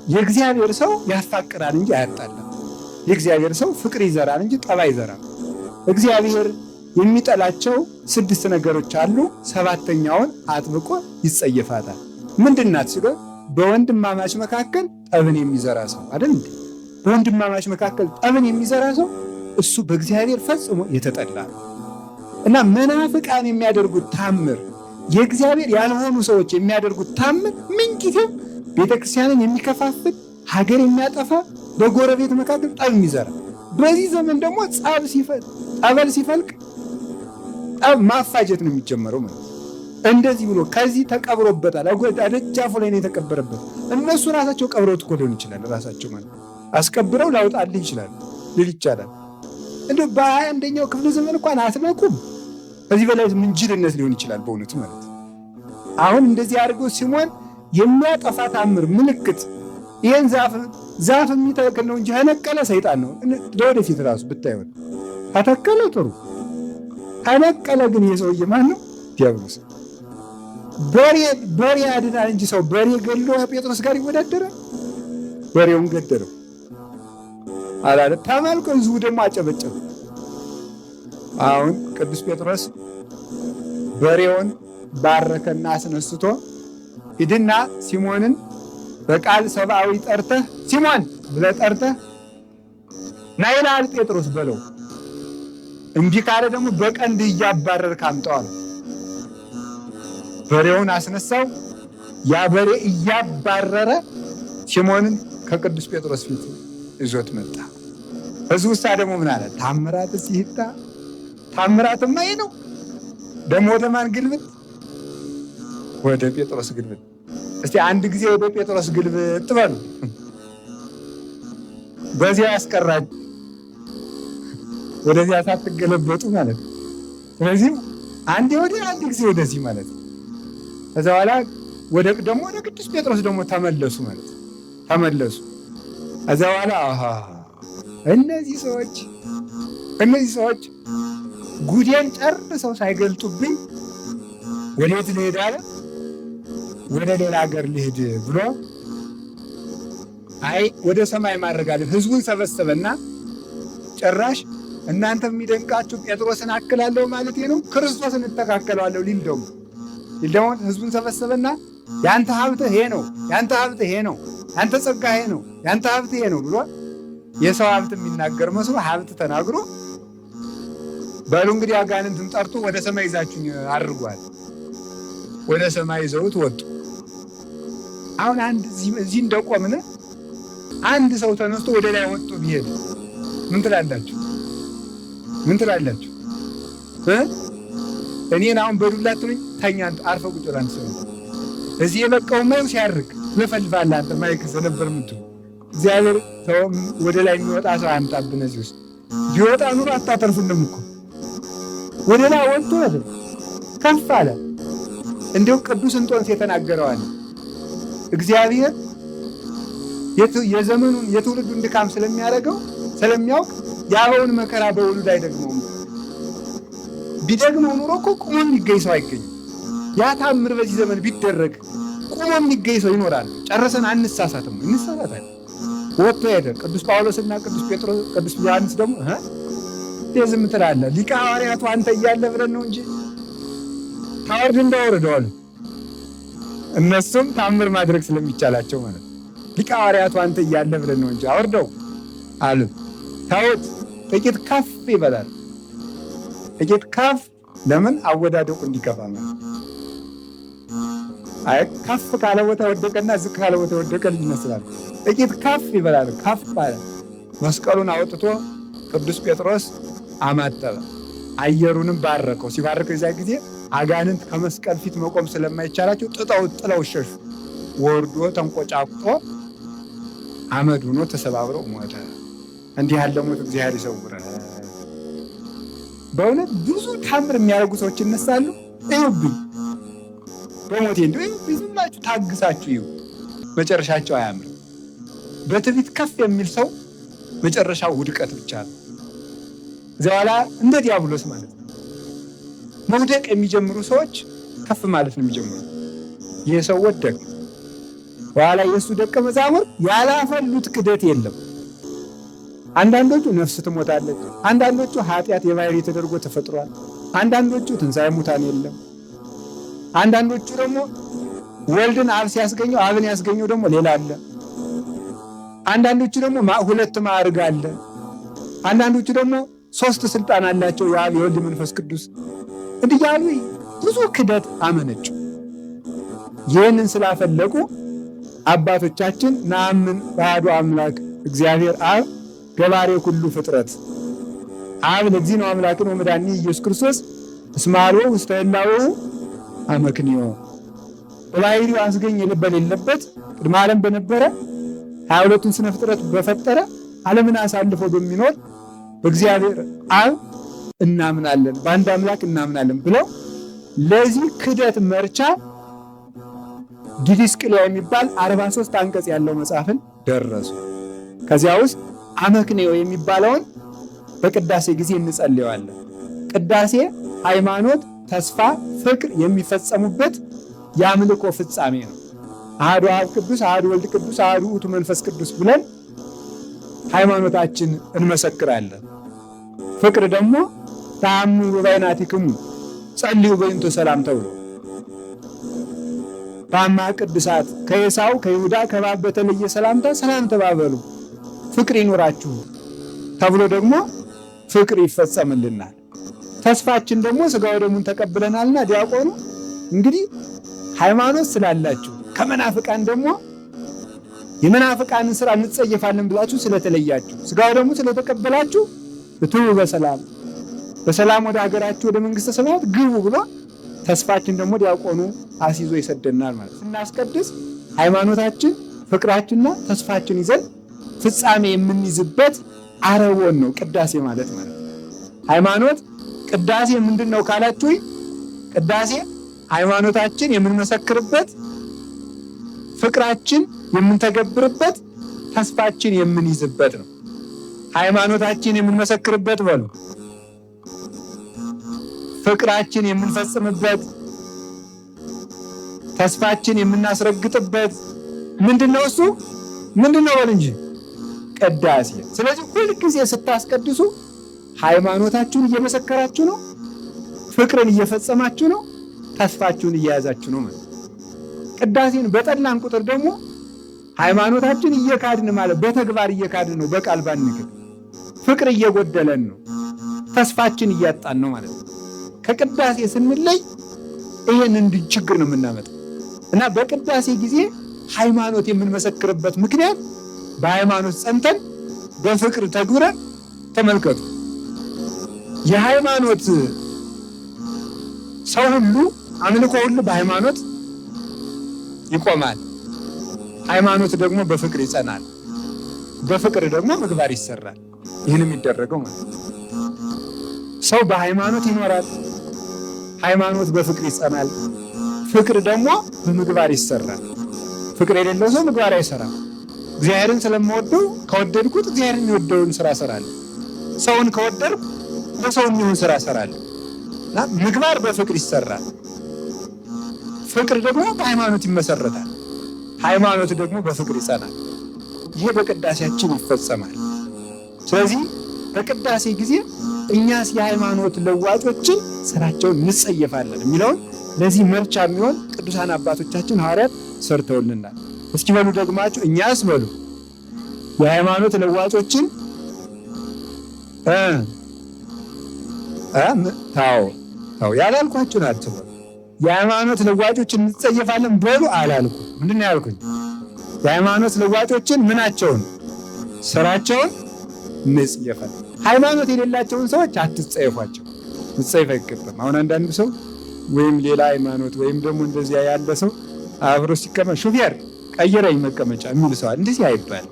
የእግዚአብሔር ሰው ያፋቅራል እንጂ አያጣላም። የእግዚአብሔር ሰው ፍቅር ይዘራል እንጂ ጠብ አይዘራም። እግዚአብሔር የሚጠላቸው 6 ነገሮች አሉ። 7ኛውን አጥብቆ ይጸየፋታል። ምንድናት ሲሉ በወንድማማች መካከል ጠብን የሚዘራ ሰው አይደል እንዴ? በወንድማማች መካከል ጠብን የሚዘራ ሰው እሱ በእግዚአብሔር ፈጽሞ የተጠላ ነው። እና መናፍቃን የሚያደርጉት ታምር፣ የእግዚአብሔር ያልሆኑ ሰዎች የሚያደርጉት ታምር ምንጊዜም ቤተክርስቲያንን የሚከፋፍል፣ ሀገር የሚያጠፋ፣ በጎረቤት መካከል ጠብ የሚዘራ። በዚህ ዘመን ደግሞ ጠበል ሲፈልቅ ጠብ ማፋጀት ነው የሚጀመረው ማለት እንደዚህ ብሎ ከዚህ ተቀብሮበታል። ደጃፉ ላይ ነው የተቀበረበት። እነሱ ራሳቸው ቀብረውት እኮ ሊሆን ይችላል። ራሳቸው ማለት አስቀብረው ላውጣልህ ይችላል ልል ይቻላል። እንደው በ21ኛው ክፍለ ዘመን እንኳን አትነቁም። ከዚህ በላይ ምንጅልነት ሊሆን ይችላል በእውነቱ ማለት። አሁን እንደዚህ አድርጎ ሲሞን የሚያጠፋ ታምር ምልክት ይሄን ዛፍ የሚተክል ነው እንጂ ያነቀለ ሰይጣን ነው። ለወደፊት ራሱ ብታዩት ከተከለ ጥሩ፣ ተነቀለ ግን የሰውዬ ማን ነው? ዲያብሎስ። በሬ ያድናል እንጂ ሰው በሬ ገሎ ጴጥሮስ ጋር ይወዳደራል? በሬውን ገደለው አላለ። ተመልኮ ህዝቡ ደግሞ አጨበጨበ። አሁን ቅዱስ ጴጥሮስ በሬውን ባረከና አስነስቶ ሂድና ሲሞንን በቃል ሰብአዊ ጠርተህ ሲሞን ብለህ ጠርተህ ና ይልሃል ጴጥሮስ በለው። እንዲህ ካለ ደግሞ በቀንድ እያባረርክ አምጣው አለው። በሬውን አስነሳው። ያ በሬ እያባረረ ሲሞንን ከቅዱስ ጴጥሮስ ፊት ይዞት መጣ። እዚህ ውስጥ ደግሞ ምን አለ? ታምራት ሲህታ ታምራትማ ይሄ ነው። ደግሞ ወደ ማን ግልብጥ? ወደ ጴጥሮስ ግልብጥ። እስቲ አንድ ጊዜ ወደ ጴጥሮስ ግልብጥ በሉ። በዚያ ያስቀራል፣ ወደዚያ ሳትገለበጡ ማለት ነው። ስለዚህ አንዴ ወደ አንድ ጊዜ ወደዚህ ማለት ነው። ከዛ በኋላ ወደ ቅዱስ ጴጥሮስ ደግሞ ተመለሱ ማለት ነው። ተመለሱ። ከዛ በኋላ እነዚህ ሰዎች ጉዴን ጨርሰው ሳይገልጡብኝ ወዴት ልሄድ አለ? ወደ ሌላ ሀገር ልሄድ ብሎ ወደ ሰማይ ማድረጋለን። ህዝቡን ሰበሰበና ጭራሽ እናንተ የሚደንቃችሁ ጴጥሮስን አክላለሁ ማለት ነው፣ ክርስቶስን እተካከለዋለሁ ሊል ደግሞ ህዝቡን ሰበሰበና ያንተ ሀብት ይሄ ነው፣ ያንተ ሀብት ይሄ ነው፣ ያንተ ጸጋ ይሄ ነው፣ ያንተ ሀብት ይሄ ነው ብሎ የሰው ሀብት የሚናገር መስሎ ሀብት ተናግሮ በሉ እንግዲህ አጋንንትን ጠርቶ ወደ ሰማይ ይዛችሁኝ አድርጓል። ወደ ሰማይ ይዘውት ወጡ። አሁን እዚህ እንደቆምን አንድ ሰው ተነስቶ ወደ ላይ ወጥቶ ቢሄድ ምን ትላላችሁ? ምን ትላላችሁ? እኔን አሁን በዱላ ትሉኝ? ተኛ አርፈ ቁጭ ብላ አንተ እዚህ የበቃው ማየው ሲያርግ ለፈልፋለህ አንተ ማይክስ ነበር ምንድነው? እግዚአብሔር ሰው ወደ ላይ የሚወጣ ሰው አያምጣብን። እዚህ ውስጥ ቢወጣ ኑሮ አታተርፉንም እኮ። ወደ ላይ ወጥቶ አይደል ከፍ አለ። እንዲሁ ቅዱስ እንጦንስ የተናገረዋል። እግዚአብሔር የዘመኑን የትውልዱን ድካም ስለሚያደርገው ስለሚያውቅ ያለውን መከራ በውሉድ አይደግመውም። ቢደግመው ኑሮ እኮ ቁሞ የሚገኝ ሰው አይገኝም። ያ ታምር በዚህ ዘመን ቢደረግ ቁሞ የሚገኝ ሰው ይኖራል። ጨረሰን አንሳሳትም፣ እንሳሳታለን። ወጥቶ ሄደ። ቅዱስ ጳውሎስና ቅዱስ ዮሐንስ ደግሞ ዝም ትላለህ ሊቀ ሐዋርያቱ አንተ እያለ ብለን ነው እንጂ ታወርድ እንዳወርደዋል። እነሱም ታምር ማድረግ ስለሚቻላቸው ማለት ነው። ሊቀ ሐዋርያቱ አንተ እያለ ብለን ነው እንጂ አወርደው አሉ። ታውት ጥቂት ከፍ ይበላል። ጥቂት ከፍ ለምን አወዳደቁ እንዲከፋ ማለት ከፍ ካለ ቦታ ወደቀና ዝቅ ካለ ቦታ ወደቀ ይመስላል። ጥቂት ከፍ ይበላል። ከፍ አለ። መስቀሉን አውጥቶ ቅዱስ ጴጥሮስ አማተበ። አየሩንም ባረከው። ሲባርከው የዛ ጊዜ አጋንንት ከመስቀል ፊት መቆም ስለማይቻላቸው ጥለው ሸሹ። ወርዶ ተንቆጫቁጦ አመድ ሆኖ ተሰባብሮ ሞተ። እንዲህ ያለ ሞት እግዚአብሔር ይሰውረን። በእውነት ብዙ ታምር የሚያደርጉ ሰዎች ይነሳሉ። ይሁብኝ በሞቴ እንደው ዝም ብላችሁ ታግሳችሁ ይሁ መጨረሻቸው አያምር። በትዕቢት ከፍ የሚል ሰው መጨረሻው ውድቀት ብቻ ነው። ዘዋላ እንደ ዲያብሎስ ማለት ነው። መውደቅ የሚጀምሩ ሰዎች ከፍ ማለት ነው የሚጀምሩ። ይህ ሰው ወደቅ። በኋላ የእሱ ደቀ መዛሙርት ያላፈሉት ክደት የለም። አንዳንዶቹ ነፍስ ትሞታለች፣ አንዳንዶቹ ኃጢአት የባህሪ ተደርጎ ተፈጥሯል፣ አንዳንዶቹ ትንሣኤ ሙታን የለም፣ አንዳንዶቹ ደግሞ ወልድን አብ ሲያስገኘው አብን ያስገኘው ደግሞ ሌላ አለ፣ አንዳንዶቹ ደግሞ ሁለት ማዕርግ አለ፣ አንዳንዶቹ ደግሞ 3 ስልጣን አላቸው የአብ የወልድ መንፈስ ቅዱስ እንዲህ ያሉ ብዙ ክደት አመነጩ። ይህንን ስላፈለቁ አባቶቻችን ነአምን በአሐዱ አምላክ እግዚአብሔር አብ ገባሬ ኩሉ ፍጥረት አብ ለዚህ ነው አምላክን ወመድኃኒነ ኢየሱስ ክርስቶስ እስመ አልቦ ውስተ ህላዌሁ አመክንዮ በባሕርዩ አስገኝ የሌለበት ቅድመ ዓለም በነበረ 22ቱን ስነ ፍጥረት በፈጠረ ዓለምን አሳልፎ በሚኖር በእግዚአብሔር አብ እናምናለን፣ በአንድ አምላክ እናምናለን ብለው ለዚህ ክደት መርቻ ዲድስቅልያ የሚባል 43 አንቀጽ ያለው መጽሐፍን ደረሱ። ከዚያ ውስጥ አመክንዮ የሚባለውን በቅዳሴ ጊዜ እንጸልየዋለን። ቅዳሴ ሃይማኖት፣ ተስፋ፣ ፍቅር የሚፈጸሙበት የአምልኮ ፍጻሜ ነው። አሐዱ አብ ቅዱስ፣ አሐዱ ወልድ ቅዱስ፣ አሐዱ ውእቱ መንፈስ ቅዱስ ብለን ሃይማኖታችን እንመሰክራለን። ፍቅር ደግሞ ተአምኑ በበይናቲክሙ ጸልዩ በእንተ ሰላም ተብሎ ታማ ቅዱሳት ከኤሳው ከይሁዳ ከባብ በተለየ ሰላምታ ሰላም ተባበሉ ፍቅር ይኖራችሁ ተብሎ ደግሞ ፍቅር ይፈጸምልናል። ተስፋችን ደግሞ ሥጋው ደሙን ተቀብለናልና ዲያቆኑ እንግዲህ ሃይማኖት ስላላችሁ ከመናፍቃን ደግሞ የመናፍቃንን ሥራ እንጸየፋለን ብላችሁ ስለተለያችሁ ሥጋው ደሙ ስለተቀበላችሁ እትዉ በሰላም ወደ ሀገራችሁ ወደ መንግሥተ ሰማያት ግቡ ብሎ ተስፋችን ደግሞ ዲያቆኑ አስይዞ ይሰደናል ማለት። ስናስቀድስ ሃይማኖታችን ፍቅራችንና ተስፋችን ይዘን ፍጻሜ የምንይዝበት አረቦን ነው ቅዳሴ ማለት ማለት። ሃይማኖት ቅዳሴ ምንድን ነው ካላችሁ፣ ቅዳሴ ሃይማኖታችን የምንመሰክርበት፣ ፍቅራችን የምንተገብርበት፣ ተስፋችን የምንይዝበት ነው። ሃይማኖታችን የምንመሰክርበት በሉ፣ ፍቅራችን የምንፈጽምበት፣ ተስፋችን የምናስረግጥበት ምንድነው? እሱ ምንድነው በል እንጂ ቅዳሴ። ስለዚህ ሁልጊዜ ስታስቀድሱ ሃይማኖታችሁን እየመሰከራችሁ ነው፣ ፍቅርን እየፈጸማችሁ ነው፣ ተስፋችሁን እየያዛችሁ ነው ማለት። ቅዳሴን በጠላን ቁጥር ደግሞ ሃይማኖታችን እየካድን ማለት በተግባር እየካድን ነው፣ በቃል ባንክድ ፍቅር እየጎደለን ነው፣ ተስፋችን እያጣን ነው ማለት ነው። ከቅዳሴ ስንለይ ይሄንን ችግር ነው የምናመጣው እና በቅዳሴ ጊዜ ሃይማኖት የምንመሰክርበት ምክንያት በሃይማኖት ጸንተን በፍቅር ተግብረን ተመልከቱ። የሃይማኖት ሰው ሁሉ አምልኮ ሁሉ በሃይማኖት ይቆማል። ሃይማኖት ደግሞ በፍቅር ይጸናል። በፍቅር ደግሞ ምግባር ይሰራል። ይህንም የሚደረገው ማለት ሰው በሃይማኖት ይኖራል፣ ሃይማኖት በፍቅር ይጸናል፣ ፍቅር ደግሞ በምግባር ይሰራል። ፍቅር የሌለው ሰው ምግባር አይሰራም። እግዚአብሔርን ስለምወደው ከወደድኩት እግዚአብሔርን የሚወደውን ስራ እሰራለሁ። ሰውን ከወደድኩ ለሰው የሚሆን ስራ እሰራለሁ እና ምግባር በፍቅር ይሰራል። ፍቅር ደግሞ በሃይማኖት ይመሰረታል። ሃይማኖት ደግሞ በፍቅር ይጸናል። ይሄ በቅዳሴያችን ይፈጸማል። ስለዚህ በቅዳሴ ጊዜ እኛስ የሃይማኖት ለዋጮችን ስራቸውን እንጸየፋለን የሚለውን ለዚህ መርቻ የሚሆን ቅዱሳን አባቶቻችን ሐዋርያት ሰርተውልናል። እስኪ በሉ ደግማችሁ እኛስ በሉ የሃይማኖት ለዋጮችን ታው ያላልኳችሁ ናቸው። የሃይማኖት ለዋጮችን እንጸየፋለን በሉ አላልኩ። ምንድን ነው ያልኩኝ? የሃይማኖት ለዋጮችን ምናቸውን ስራቸውን እንጸየፋለን። ሃይማኖት የሌላቸውን ሰዎች አትጸየፏቸው። መጸየፍ አይገባም። አሁን አንዳንዱ ሰው ወይም ሌላ ሃይማኖት ወይም ደግሞ እንደዚያ ያለ ሰው አብሮ ሲቀመጥ ሹፌር ቀይረኝ መቀመጫ የሚል ሰዋል። እንደዚህ አይባልም።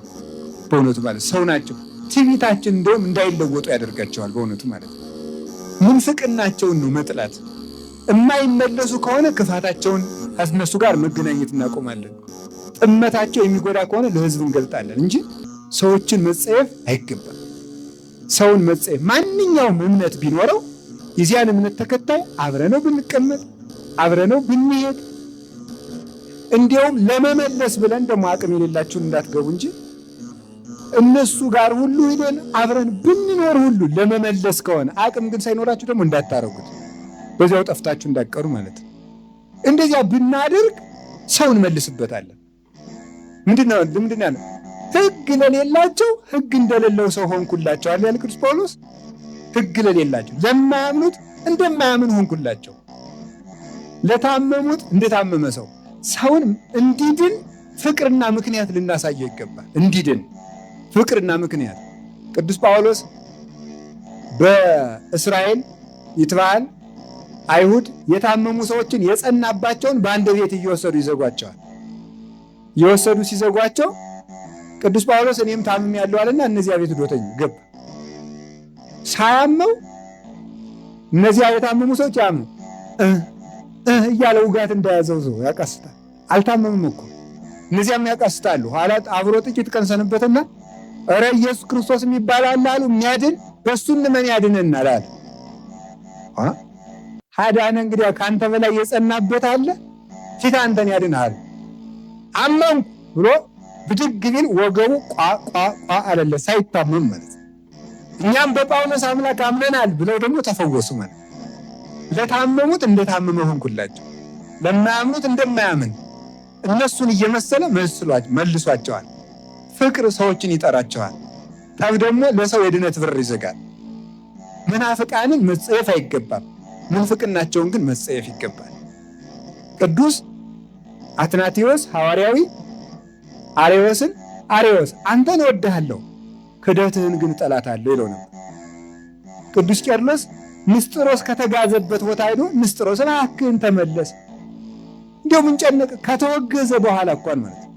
በእውነቱ ማለት ሰው ናቸው። ትዕቢታችን እንደውም እንዳይለወጡ ያደርጋቸዋል። በእውነቱ ማለት ምንፍቅናቸውን ነው መጥላት። የማይመለሱ ከሆነ ክፋታቸውን ከእነሱ ጋር መገናኘት እናቆማለን። ጥመታቸው የሚጎዳ ከሆነ ለሕዝብ እንገልጣለን እንጂ ሰዎችን መጸየፍ አይገባም። ሰውን መጸየፍ ማንኛውም እምነት ቢኖረው የዚያን እምነት ተከታይ አብረነው ብንቀመጥ አብረነው ብንሄድ እንዲያውም ለመመለስ ብለን ደግሞ አቅም የሌላችሁን እንዳትገቡ እንጂ እነሱ ጋር ሁሉ ሄደን አብረን ብንኖር ሁሉ ለመመለስ ከሆነ አቅም ግን ሳይኖራችሁ ደግሞ እንዳታረጉት፣ በዚያው ጠፍታችሁ እንዳትቀሩ ማለት ነው። እንደዚያ ብናደርግ ሰው እንመልስበታለን። ምንድነው ያለው? ሕግ ለሌላቸው ሕግ እንደሌለው ሰው ሆንኩላቸው አለ ያለ ቅዱስ ጳውሎስ። ሕግ ለሌላቸው ለማያምኑት እንደማያምን ሆንኩላቸው፣ ለታመሙት እንደታመመ ሰው። ሰውን እንዲድን ፍቅርና ምክንያት ልናሳየው ይገባል። እንዲድን ፍቅርና ምክንያት ቅዱስ ጳውሎስ በእስራኤል ይትባል አይሁድ የታመሙ ሰዎችን የጸናባቸውን በአንድ ቤት እየወሰዱ ይዘጓቸዋል። እየወሰዱ ሲዘጓቸው ቅዱስ ጳውሎስ እኔም ታምም ያለው አለና እነዚያ ቤት ዶተኝ ገባ። ሳያመው እነዚያ የታመሙ ሰዎች ያምኑ እያለ ውጋት እንዳያዘው ሰው ያቃስታል። አልታመምም እኮ እነዚያም ያቃስታሉ። ኋላ አብሮ ጥቂት ቀን ሰነበትና እረ ኢየሱስ ክርስቶስ የሚባል አለ አሉ የሚያድን፣ በእሱ እንመን ያድነናል አለ። ሀዳነ እንግዲያ ከአንተ በላይ የጸናበት አለ? ፊት አንተን ያድንሃል። አመንኩ ብሎ ብድግ ቢል ወገቡ ቋ አለለ፣ ሳይታመም ማለት ነው። እኛም በጳውሎስ አምላክ አምነናል ብለው ደግሞ ተፈወሱ ማለት። ለታመሙት እንደታመመ ሆንኩላቸው፣ ለማያምኑት እንደማያምን እነሱን እየመሰለ መልሷቸዋል። ፍቅር ሰዎችን ይጠራቸዋል። ጠብ ደግሞ ለሰው የድነት በር ይዘጋል። መናፍቃንን መጸየፍ አይገባም፣ ምንፍቅናቸውን ግን መጸየፍ ይገባል። ቅዱስ አትናቴዎስ ሐዋርያዊ አሬዎስን አሬዎስ አንተን እወድሃለሁ ክደትህን ግን እጠላታለሁ ይለው ነበር። ቅዱስ ቄርሎስ ንስጥሮስ ከተጋዘበት ቦታ ሄዶ ንስጥሮስ እባክህን ተመለስ፣ እንዲያው ምን ጨነቅ ከተወገዘ በኋላ እንኳን ማለት ነው።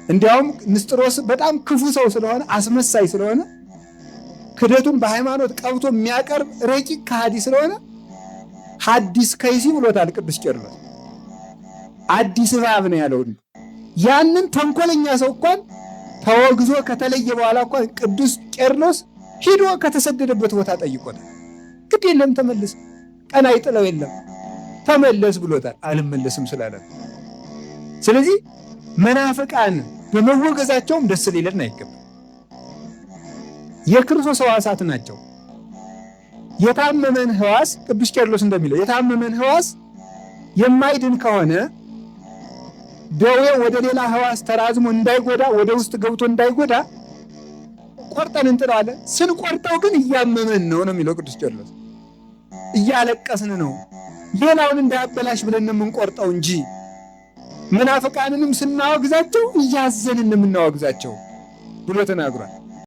እንዲያውም ንስጥሮስ በጣም ክፉ ሰው ስለሆነ አስመሳይ ስለሆነ ክደቱን በሃይማኖት ቀብቶ የሚያቀርብ ረቂቅ ከሃዲ ስለሆነ ሐዲስ ከይሲ ብሎታል ቅዱስ ቄርሎስ። አዲስ እባብ ነው ያለው። ያንን ተንኮለኛ ሰው እንኳን ተወግዞ ከተለየ በኋላ እንኳን ቅዱስ ቄርሎስ ሂዶ ከተሰደደበት ቦታ ጠይቆታል። ግድ የለም ተመለስ፣ ቀና ይጥለው የለም ተመለስ ብሎታል። አልመለስም ስላለ ስለዚህ መናፍቃን በመወገዛቸውም ደስ ሊለን አይገባም። የክርስቶስ ሕዋሳት ናቸው። የታመመን ሕዋስ ቅዱስ ቄርሎስ እንደሚለው የታመመን ሕዋስ የማይድን ከሆነ ደዌው ወደ ሌላ ሕዋስ ተራዝሞ እንዳይጎዳ፣ ወደ ውስጥ ገብቶ እንዳይጎዳ ቆርጠን እንጥለዋለን። ስንቆርጠው ግን እያመመን ነው የሚለው ቅዱስ ቄርሎስ። እያለቀስን ነው፣ ሌላውን እንዳያበላሽ ብለን የምንቆርጠው እንጂ መናፍቃንንም ስናወግዛቸው እያዘንን የምናወግዛቸው ብሎ ተናግሯል።